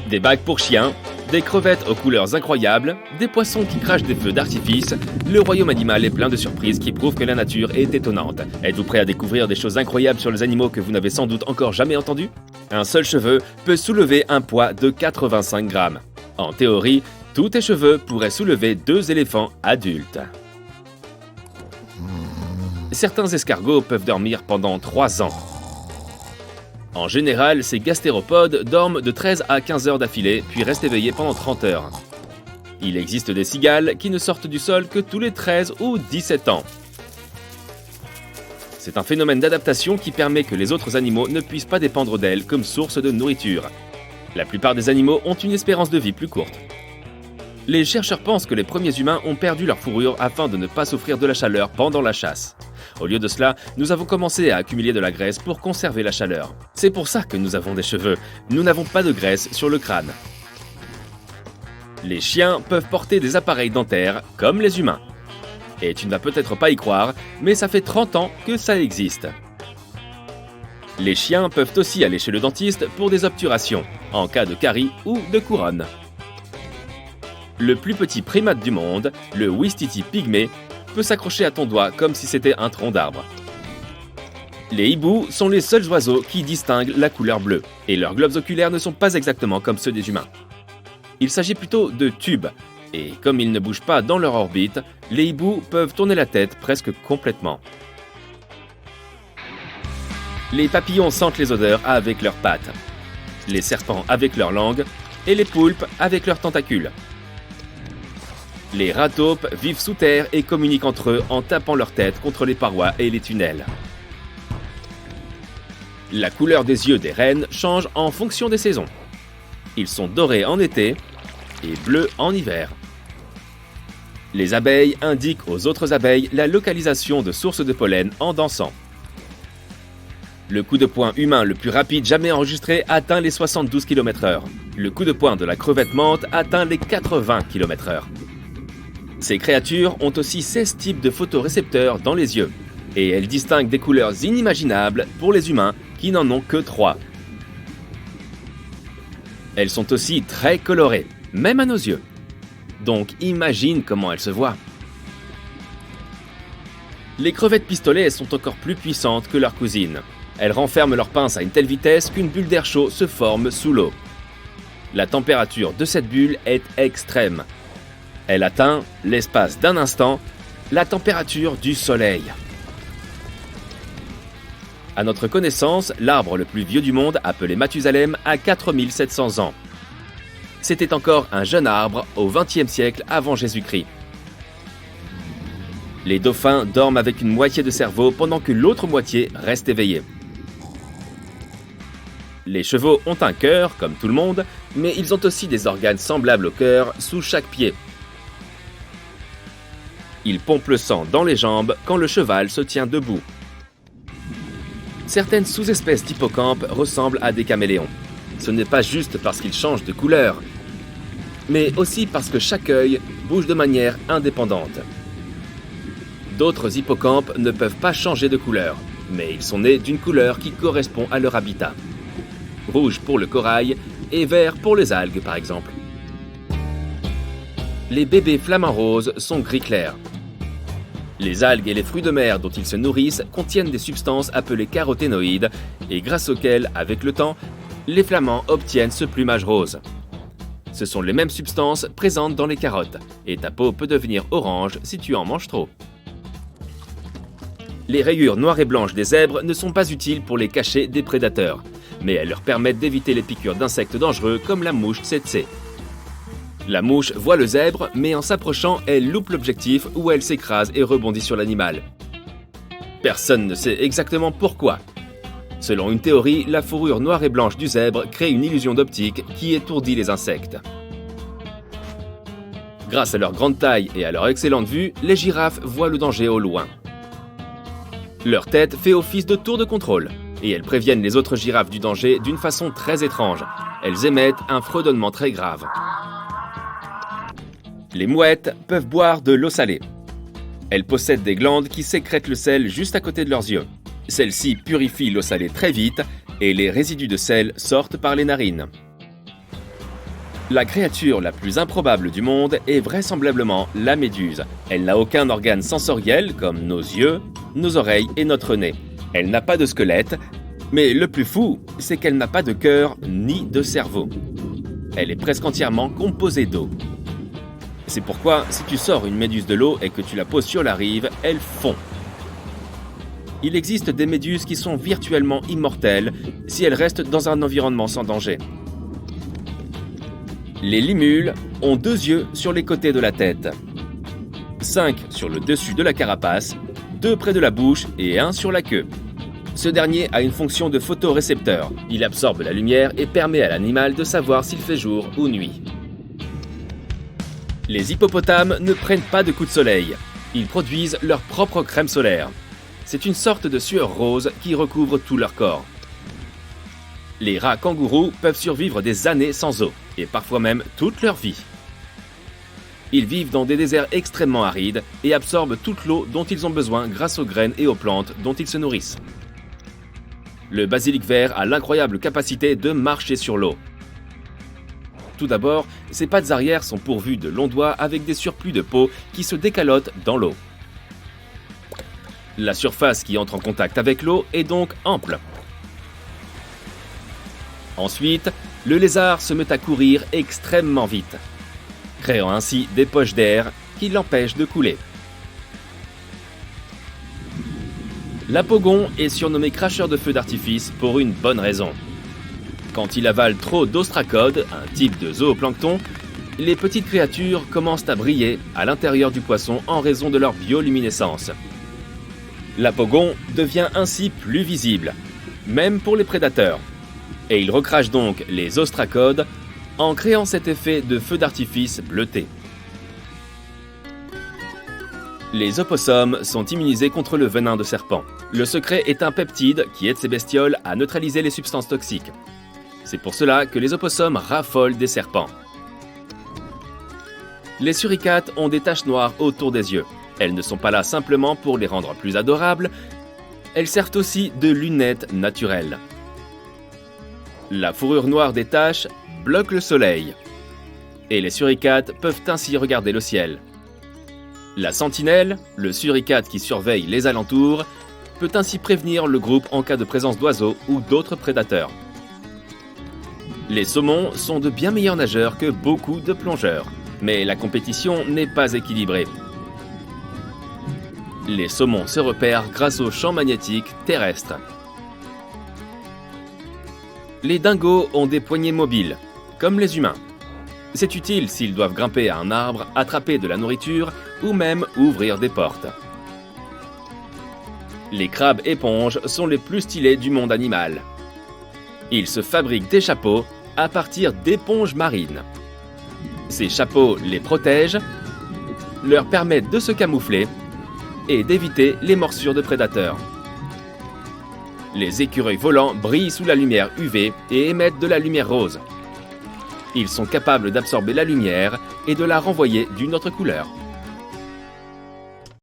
Des bagues pour chiens, des crevettes aux couleurs incroyables, des poissons qui crachent des feux d'artifice, le royaume animal est plein de surprises qui prouvent que la nature est étonnante. Êtes-vous prêt à découvrir des choses incroyables sur les animaux que vous n'avez sans doute encore jamais entendus? Un seul cheveu peut soulever un poids de 85 grammes. En théorie, tous tes cheveux pourraient soulever 2 éléphants adultes. Certains escargots peuvent dormir pendant 3 ans. En général, ces gastéropodes dorment de 13 à 15 heures d'affilée, puis restent éveillés pendant 30 heures. Il existe des cigales qui ne sortent du sol que tous les 13 ou 17 ans. C'est un phénomène d'adaptation qui permet que les autres animaux ne puissent pas dépendre d'elles comme source de nourriture. La plupart des animaux ont une espérance de vie plus courte. Les chercheurs pensent que les premiers humains ont perdu leur fourrure afin de ne pas souffrir de la chaleur pendant la chasse. Au lieu de cela, nous avons commencé à accumuler de la graisse pour conserver la chaleur. C'est pour ça que nous avons des cheveux. Nous n'avons pas de graisse sur le crâne. Les chiens peuvent porter des appareils dentaires comme les humains. Et tu ne vas peut-être pas y croire, mais ça fait 30 ans que ça existe. Les chiens peuvent aussi aller chez le dentiste pour des obturations, en cas de carie ou de couronne. Le plus petit primate du monde, le ouistiti pygmée, peut s'accrocher à ton doigt comme si c'était un tronc d'arbre. Les hiboux sont les seuls oiseaux qui distinguent la couleur bleue, et leurs globes oculaires ne sont pas exactement comme ceux des humains. Il s'agit plutôt de tubes, et comme ils ne bougent pas dans leur orbite, les hiboux peuvent tourner la tête presque complètement. Les papillons sentent les odeurs avec leurs pattes, les serpents avec leur langue, et les poulpes avec leurs tentacules. Les rats taupes vivent sous terre et communiquent entre eux en tapant leur tête contre les parois et les tunnels. La couleur des yeux des rennes change en fonction des saisons. Ils sont dorés en été et bleus en hiver. Les abeilles indiquent aux autres abeilles la localisation de sources de pollen en dansant. Le coup de poing humain le plus rapide jamais enregistré atteint les 72 km/h. Le coup de poing de la crevette menthe atteint les 80 km/h. Ces créatures ont aussi 16 types de photorécepteurs dans les yeux, et elles distinguent des couleurs inimaginables pour les humains qui n'en ont que 3. Elles sont aussi très colorées, même à nos yeux. Donc imagine comment elles se voient. Les crevettes pistolets sont encore plus puissantes que leurs cousines. Elles renferment leurs pinces à une telle vitesse qu'une bulle d'air chaud se forme sous l'eau. La température de cette bulle est extrême. Elle atteint, l'espace d'un instant, la température du soleil. À notre connaissance, l'arbre le plus vieux du monde, appelé Mathusalem, a 4700 ans. C'était encore un jeune arbre au XXe siècle avant Jésus-Christ. Les dauphins dorment avec une moitié de cerveau pendant que l'autre moitié reste éveillée. Les chevaux ont un cœur, comme tout le monde, mais ils ont aussi des organes semblables au cœur sous chaque pied. Ils pompent le sang dans les jambes quand le cheval se tient debout. Certaines sous-espèces d'hippocampes ressemblent à des caméléons. Ce n'est pas juste parce qu'ils changent de couleur, mais aussi parce que chaque œil bouge de manière indépendante. D'autres hippocampes ne peuvent pas changer de couleur, mais ils sont nés d'une couleur qui correspond à leur habitat. Rouge pour le corail et vert pour les algues, par exemple. Les bébés flamants roses sont gris clair. Les algues et les fruits de mer dont ils se nourrissent contiennent des substances appelées caroténoïdes et grâce auxquelles, avec le temps, les flamands obtiennent ce plumage rose. Ce sont les mêmes substances présentes dans les carottes et ta peau peut devenir orange si tu en manges trop. Les rayures noires et blanches des zèbres ne sont pas utiles pour les cacher des prédateurs, mais elles leur permettent d'éviter les piqûres d'insectes dangereux comme la mouche tsetse. La mouche voit le zèbre, mais en s'approchant, elle loupe l'objectif où elle s'écrase et rebondit sur l'animal. Personne ne sait exactement pourquoi. Selon une théorie, la fourrure noire et blanche du zèbre crée une illusion d'optique qui étourdit les insectes. Grâce à leur grande taille et à leur excellente vue, les girafes voient le danger au loin. Leur tête fait office de tour de contrôle, et elles préviennent les autres girafes du danger d'une façon très étrange. Elles émettent un fredonnement très grave. Les mouettes peuvent boire de l'eau salée. Elles possèdent des glandes qui sécrètent le sel juste à côté de leurs yeux. Celles-ci purifient l'eau salée très vite et les résidus de sel sortent par les narines. La créature la plus improbable du monde est vraisemblablement la méduse. Elle n'a aucun organe sensoriel comme nos yeux, nos oreilles et notre nez. Elle n'a pas de squelette, mais le plus fou, c'est qu'elle n'a pas de cœur ni de cerveau. Elle est presque entièrement composée d'eau. C'est pourquoi, si tu sors une méduse de l'eau et que tu la poses sur la rive, elle fond. Il existe des méduses qui sont virtuellement immortelles si elles restent dans un environnement sans danger. Les limules ont 2 yeux sur les côtés de la tête, 5 sur le dessus de la carapace, 2 près de la bouche et 1 sur la queue. Ce dernier a une fonction de photorécepteur. Il absorbe la lumière et permet à l'animal de savoir s'il fait jour ou nuit. Les hippopotames ne prennent pas de coups de soleil. Ils produisent leur propre crème solaire. C'est une sorte de sueur rose qui recouvre tout leur corps. Les rats kangourous peuvent survivre des années sans eau, et parfois même toute leur vie. Ils vivent dans des déserts extrêmement arides et absorbent toute l'eau dont ils ont besoin grâce aux graines et aux plantes dont ils se nourrissent. Le basilic vert a l'incroyable capacité de marcher sur l'eau. Tout d'abord, ses pattes arrière sont pourvues de longs doigts avec des surplus de peau qui se décalotent dans l'eau. La surface qui entre en contact avec l'eau est donc ample. Ensuite, le lézard se met à courir extrêmement vite, créant ainsi des poches d'air qui l'empêchent de couler. L'apogon est surnommé cracheur de feux d'artifice pour une bonne raison. Quand il avale trop d'ostracodes, un type de zooplancton, les petites créatures commencent à briller à l'intérieur du poisson en raison de leur bioluminescence. L'apogon devient ainsi plus visible, même pour les prédateurs, et il recrache donc les ostracodes en créant cet effet de feu d'artifice bleuté. Les opossums sont immunisés contre le venin de serpent. Le secret est un peptide qui aide ces bestioles à neutraliser les substances toxiques. C'est pour cela que les opossums raffolent des serpents. Les suricates ont des taches noires autour des yeux. Elles ne sont pas là simplement pour les rendre plus adorables, elles servent aussi de lunettes naturelles. La fourrure noire des taches bloque le soleil, et les suricates peuvent ainsi regarder le ciel. La sentinelle, le suricate qui surveille les alentours, peut ainsi prévenir le groupe en cas de présence d'oiseaux ou d'autres prédateurs. Les saumons sont de bien meilleurs nageurs que beaucoup de plongeurs, mais la compétition n'est pas équilibrée. Les saumons se repèrent grâce aux champs magnétiques terrestres. Les dingos ont des poignets mobiles, comme les humains. C'est utile s'ils doivent grimper à un arbre, attraper de la nourriture ou même ouvrir des portes. Les crabes éponges sont les plus stylés du monde animal. Ils se fabriquent des chapeaux à partir d'éponges marines. Ces chapeaux les protègent, leur permettent de se camoufler et d'éviter les morsures de prédateurs. Les écureuils volants brillent sous la lumière UV et émettent de la lumière rose. Ils sont capables d'absorber la lumière et de la renvoyer d'une autre couleur.